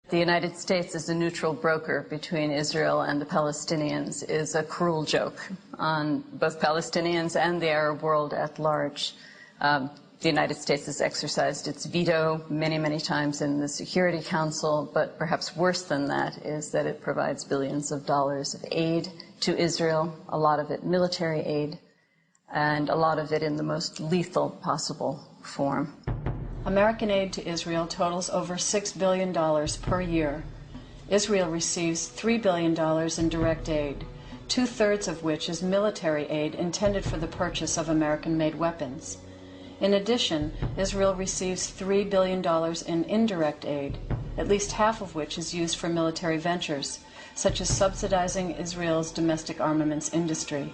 The United States as a neutral broker between Israel and the Palestinians is a cruel joke on both Palestinians and the Arab world at large. The United States has exercised its veto many, many times in the Security Council, but perhaps worse than that is that it provides billions of dollars of aid to Israel, a lot of it military aid, and a lot of it in the most lethal possible form. American aid to Israel totals over $6 billion per year. Israel receives $3 billion in direct aid, 2/3 of which is military aid intended for the purchase of American-made weapons. In addition, Israel receives $3 billion in indirect aid, at least half of which is used for military ventures, such as subsidizing Israel's domestic armaments industry.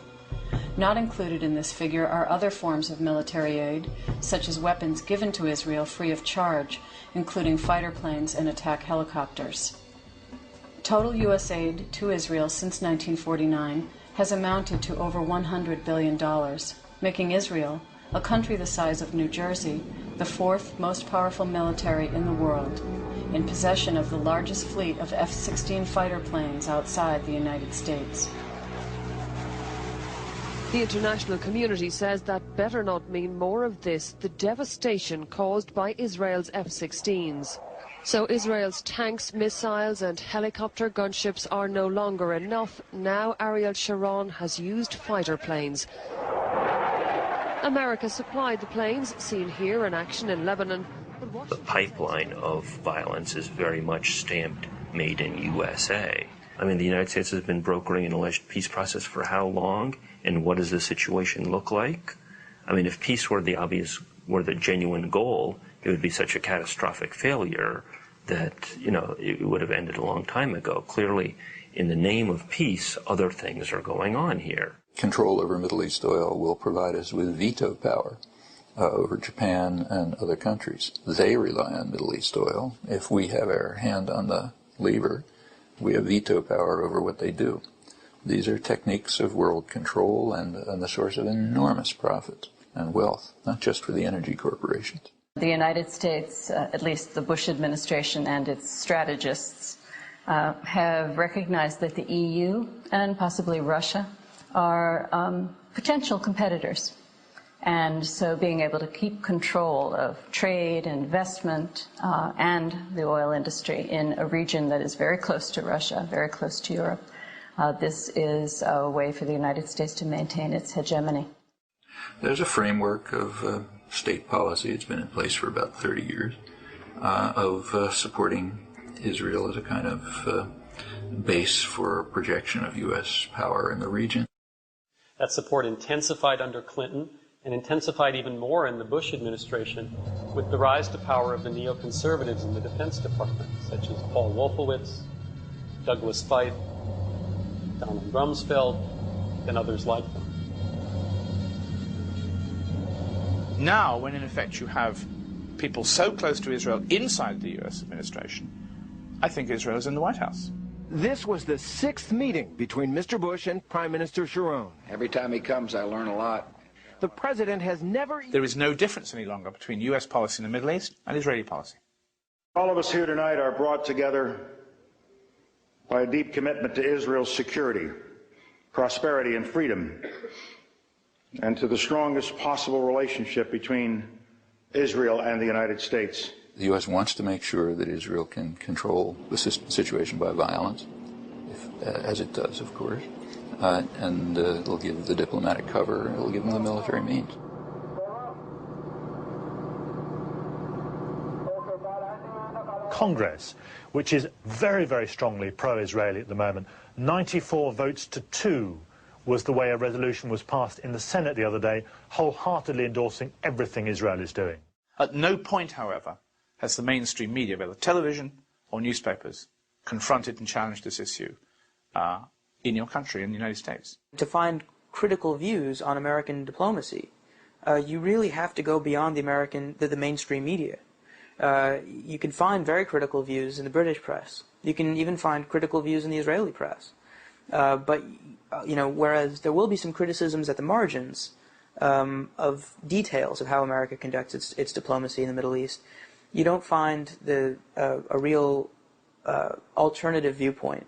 Not included in this figure are other forms of military aid, such as weapons given to Israel free of charge, including fighter planes and attack helicopters. Total U.S. aid to Israel since 1949 has amounted to over $100 billion, making Israel, a country the size of New Jersey, the fourth most powerful military in the world, in possession of the largest fleet of F-16 fighter planes outside the United States. The international community says that better not mean more of this, the devastation caused by Israel's F-16s. So Israel's tanks, missiles and helicopter gunships are no longer enough. Now Ariel Sharon has used fighter planes. America supplied the planes, seen here in action in Lebanon. The pipeline of violence is very much stamped made in USA. I mean, the United States has been brokering an alleged peace process for how long? And what does the situation look like? I mean, if peace were the genuine goal, it would be such a catastrophic failure that, it would have ended a long time ago. Clearly, in the name of peace, other things are going on here. Control over Middle East oil will provide us with veto power over Japan and other countries. They rely on Middle East oil. If we have our hand on the lever, we have veto power over what they do. These are techniques of world control and the source of enormous profit and wealth, not just for the energy corporations. The United States, at least the Bush administration and its strategists, have recognized that the EU and possibly Russia are potential competitors. And so being able to keep control of trade, investment, and the oil industry in a region that is very close to Russia, very close to Europe, this is a way for the United States to maintain its hegemony. There's a framework of state policy, it's been in place for about 30 years, of supporting Israel as a kind of base for projection of U.S. power in the region. That support intensified under Clinton and intensified even more in the Bush administration with the rise to power of the neoconservatives in the Defense Department, such as Paul Wolfowitz, Douglas Feith, Donald Rumsfeld, and others like them. Now, when in effect you have people so close to Israel inside the U.S. administration, I think Israel is in the White House. This was the 6th meeting between Mr. Bush and Prime Minister Sharon. Every time he comes, I learn a lot. The president has never... There is no difference any longer between U.S. policy in the Middle East and Israeli policy. All of us here tonight are brought together by a deep commitment to Israel's security, prosperity, and freedom, and to the strongest possible relationship between Israel and the United States. The U.S. wants to make sure that Israel can control the situation by violence, as it does, of course, and it'll give the diplomatic cover, it'll give them the military means. Congress, which is very, very strongly pro-Israeli at the moment, 94 votes to 2 was the way a resolution was passed in the Senate the other day, wholeheartedly endorsing everything Israel is doing. At no point, however, has the mainstream media, whether television or newspapers, confronted and challenged this issue in your country, in the United States. To find critical views on American diplomacy, you really have to go beyond the mainstream media. You can find very critical views in the British press. You can even find critical views in the Israeli press. But whereas there will be some criticisms at the margins of details of how America conducts its diplomacy in the Middle East, you don't find a real alternative viewpoint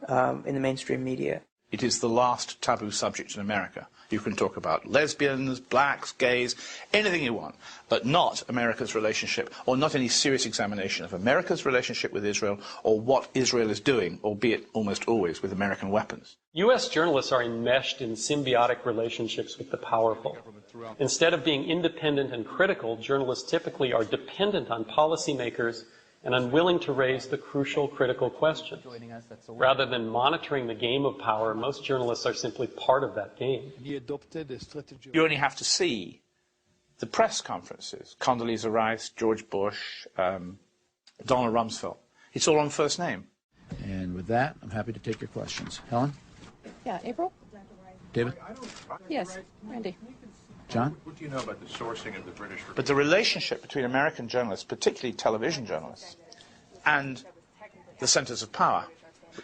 in the mainstream media. It is the last taboo subject in America. You can talk about lesbians, blacks, gays, anything you want, but not America's relationship, or not any serious examination of America's relationship with Israel, or what Israel is doing, albeit almost always with American weapons. U.S. journalists are enmeshed in symbiotic relationships with the powerful. Instead of being independent and critical, journalists typically are dependent on policymakers and unwilling to raise the crucial critical questions. Rather than monitoring the game of power, most journalists are simply part of that game. You only have to see the press conferences, Condoleezza Rice, George Bush, Donald Rumsfeld. It's all on first name. And with that, I'm happy to take your questions. Helen? Yeah, April? David? Yes, Randy. John? What do you know about the sourcing of the British? But the relationship between American journalists, particularly television journalists, and the centres of power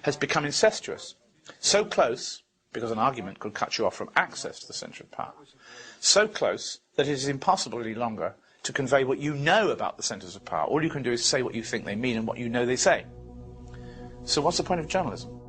has become incestuous. So close, because an argument could cut you off from access to the centre of power, so close that it is impossible any longer to convey what you know about the centres of power. All you can do is say what you think they mean and what you know they say. So what's the point of journalism?